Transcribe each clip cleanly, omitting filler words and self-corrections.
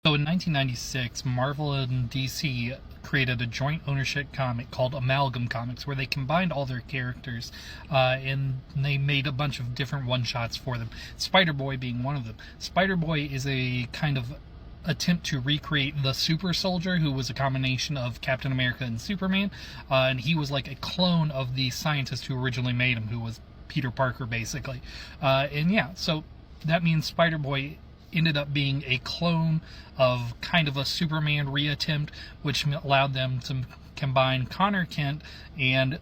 So in 1996, Marvel and DC created a joint ownership comic called Amalgam Comics, where they combined all their characters, and they made a bunch of different one-shots for them. Spider-Boy being one of them. Spider-Boy is a kind of attempt to recreate the super soldier, who was a combination of Captain America and Superman, and he was like a clone of the scientist who originally made him, who was Peter Parker, basically. And yeah, so that means Spider-Boy ended up being a clone of kind of a Superman reattempt, which allowed them to combine Connor Kent and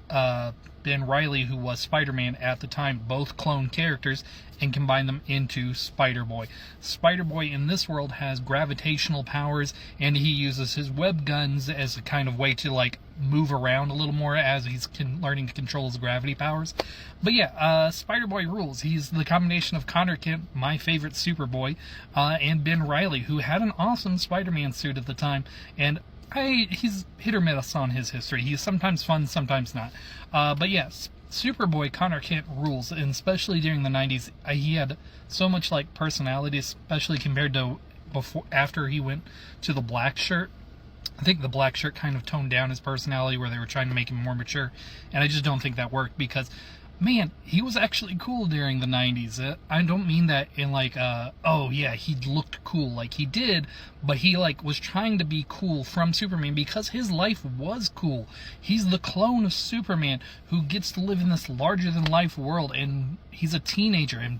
Ben Reilly, who was Spider-Man at the time, both clone characters, and combine them into Spider-Boy. Spider-Boy in this world has gravitational powers, and he uses his web guns as a kind of way to like move around a little more as he's learning to control his gravity powers. But yeah, Spider-Boy rules. He's the combination of Connor Kent, my favorite Superboy, and Ben Reilly, who had an awesome Spider-Man suit at the time, and he's hit or miss on his history. He's sometimes fun, sometimes not. But yes, Superboy Connor Kent rules, and especially during the 90s, he had so much like personality, especially compared to after he went to the black shirt. I think the black shirt kind of toned down his personality, where they were trying to make him more mature, and I just don't think that worked, because man, he was actually cool during the 90s. I don't mean that in like, oh yeah, he looked cool. Like, he did, but he like was trying to be cool from Superman because his life was cool. He's the clone of Superman who gets to live in this larger-than-life world, and he's a teenager, and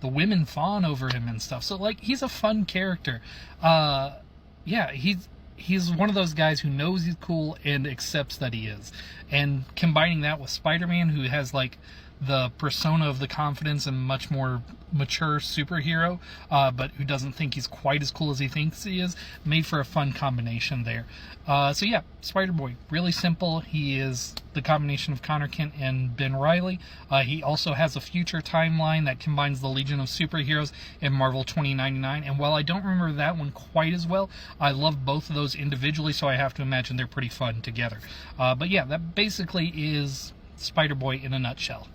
the women fawn over him and stuff. So like, he's a fun character. Yeah, he's one of those guys who knows he's cool and accepts that he is. And combining that with Spider-Man, who has like the persona of the confidence and much more mature superhero, but who doesn't think he's quite as cool as he thinks he is, made for a fun combination there. So yeah, Spider-Boy, really simple. He is the combination of Connor Kent and Ben Reilly. He also has a future timeline that combines the Legion of Superheroes and Marvel 2099, and while I don't remember that one quite as well, I love both of those individually, so I have to imagine they're pretty fun together. But yeah, that basically is Spider-Boy in a nutshell.